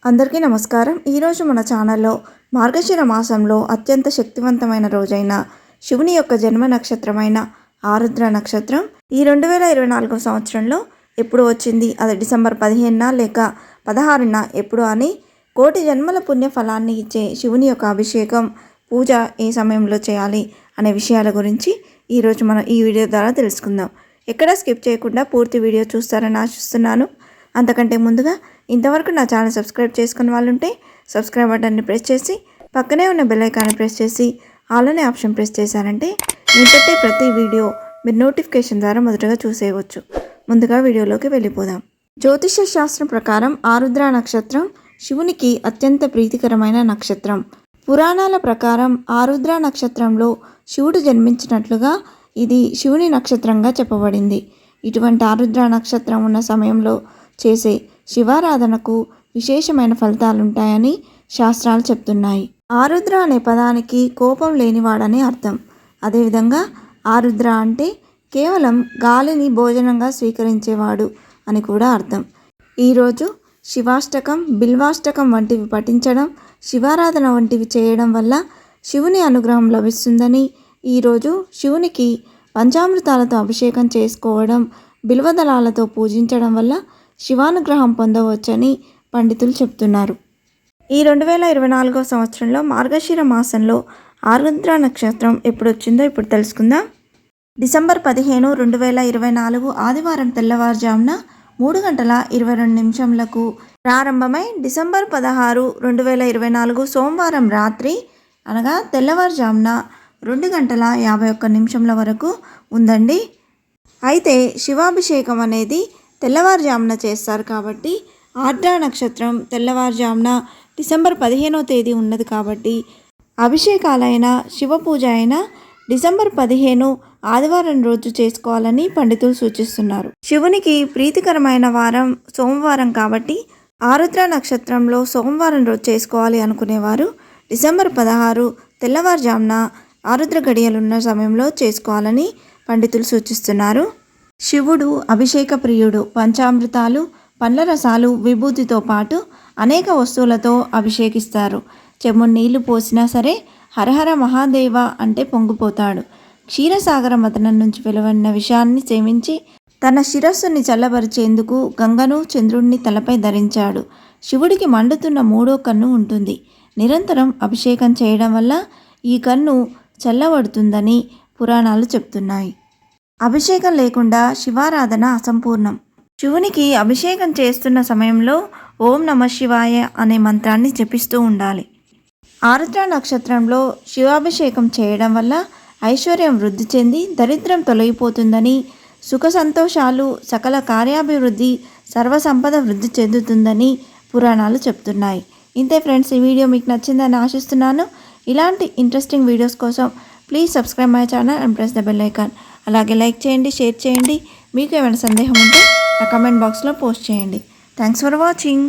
అందరికీ నమస్కారం. ఈరోజు మన ఛానల్లో మార్గశిర మాసంలో అత్యంత శక్తివంతమైన రోజైన శివుని యొక్క జన్మ నక్షత్రమైన ఆరుద్ర నక్షత్రం ఈ 2024 సంవత్సరంలో ఎప్పుడు వచ్చింది, అది డిసెంబర్ 15న లేక 16న ఎప్పుడు అని కోటి జన్మల పుణ్య ఫలాన్ని ఇచ్చే శివుని యొక్క అభిషేకం పూజ ఏ సమయంలో చేయాలి అనే విషయాల గురించి ఈరోజు మనం ఈ వీడియో ద్వారా తెలుసుకుందాం. ఎక్కడ స్కిప్ చేయకుండా పూర్తి వీడియో చూస్తారని ఆశిస్తున్నాను. అంతకంటే ముందుగా ఇంతవరకు నా ఛానల్ సబ్స్క్రైబ్ చేసుకున్న వాళ్ళు ఉంటే సబ్స్క్రైబ్ బటన్ని ప్రెస్ చేసి పక్కనే ఉన్న బెల్ ఐకాన్ని ప్రెస్ చేసి ఆల్ అనే ఆప్షన్ ప్రెస్ చేశారంటే నేను పెట్టే ప్రతి వీడియో మీరు నోటిఫికేషన్ ద్వారా మొదటగా చూసేయవచ్చు. ముందుగా వీడియోలోకి వెళ్ళిపోదాం. జ్యోతిష శాస్త్రం ప్రకారం ఆరుద్ర నక్షత్రం శివునికి అత్యంత ప్రీతికరమైన నక్షత్రం. పురాణాల ప్రకారం ఆరుద్ర నక్షత్రంలో శివుడు జన్మించినట్లుగా ఇది శివుని నక్షత్రంగా చెప్పబడింది. ఇటువంటి ఆరుద్ర నక్షత్రం ఉన్న సమయంలో చేసే శివారాధనకు విశేషమైన ఫలితాలుంటాయని శాస్త్రాలు చెప్తున్నాయి. ఆరుద్ర అనే పదానికి కోపం లేనివాడని అర్థం. అదేవిధంగా ఆరుద్ర అంటే కేవలం గాలిని భోజనంగా స్వీకరించేవాడు అని కూడా అర్థం. ఈరోజు శివాష్టకం, బిల్వాష్టకం వంటివి పఠించడం, శివారాధన వంటివి చేయడం వల్ల శివుని అనుగ్రహం లభిస్తుందని, ఈరోజు శివునికి పంచామృతాలతో అభిషేకం చేసుకోవడం, బిల్వదళాలతో పూజించడం వల్ల శివానుగ్రహం పొందవచ్చని పండితులు చెప్తున్నారు. ఈ 2024 సంవత్సరంలో మార్గశిర మాసంలో ఆరుద్ర నక్షత్రం ఎప్పుడు వచ్చిందో ఇప్పుడు తెలుసుకుందాం. డిసెంబర్ 15, 2024 ఆదివారం తెల్లవారుజామున 3:22 ప్రారంభమై డిసెంబర్ 16, 2024 సోమవారం రాత్రి అనగా తెల్లవారుజామున 2:51 వరకు ఉందండి. అయితే శివాభిషేకం అనేది తెల్లవారుజామున చేస్తారు కాబట్టి ఆర్ద్ర నక్షత్రం తెల్లవారుజామున డిసెంబర్ 15వ తేదీ ఉన్నది కాబట్టి అభిషేకాలైన శివపూజ అయినా డిసెంబర్ 15 ఆదివారం రోజు చేసుకోవాలని పండితులు సూచిస్తున్నారు. శివునికి ప్రీతికరమైన వారం సోమవారం కాబట్టి ఆరుద్ర నక్షత్రంలో సోమవారం రోజు చేసుకోవాలి అనుకునేవారు డిసెంబర్ 16 తెల్లవారుజామున ఆరుద్ర గడియలున్న సమయంలో చేసుకోవాలని పండితులు సూచిస్తున్నారు. శివుడు అభిషేక ప్రియుడు. పంచామృతాలు, పండ్ల రసాలు, విభూతితో పాటు అనేక వస్తువులతో అభిషేకిస్తారు. చెమ్ముడు నీళ్లు పోసినా సరే హరహర మహాదేవ అంటే పొంగిపోతాడు. క్షీరసాగర మథనం నుంచి వెలువడిన విషయాన్ని సేవించి తన శిరస్సుని చల్లబరిచేందుకు గంగను, చంద్రుడిని తలపై ధరించాడు. శివుడికి మండుతున్న 3వ కన్ను ఉంటుంది. నిరంతరం అభిషేకం చేయడం వల్ల ఈ కన్ను చల్లబడుతుందని పురాణాలు చెప్తున్నాయి. అభిషేకం లేకుండా శివారాధన అసంపూర్ణం. శివునికి అభిషేకం చేస్తున్న సమయంలో ఓం నమః శివాయ అనే మంత్రాన్ని జపిస్తూ ఉండాలి. ఆరుద్ర నక్షత్రంలో శివాభిషేకం చేయడం వల్ల ఐశ్వర్యం వృద్ధి చెంది దరిద్రం తొలగిపోతుందని, సుఖ సంతోషాలు, సకల కార్యాభివృద్ధి, సర్వసంపద వృద్ధి చెందుతుందని పురాణాలు చెప్తున్నాయి. ఇంతే ఫ్రెండ్స్, ఈ వీడియో మీకు నచ్చిందని ఆశిస్తున్నాను. ఇలాంటి ఇంట్రెస్టింగ్ వీడియోస్ కోసం please subscribe my channel and press the bell icon. అలాగే లైక్ చేయండి, షేర్ చేయండి. మీకు ఏమైనా సందేహం ఉంటే నా కమెంట్ బాక్స్లో పోస్ట్ చేయండి. Thanks for watching.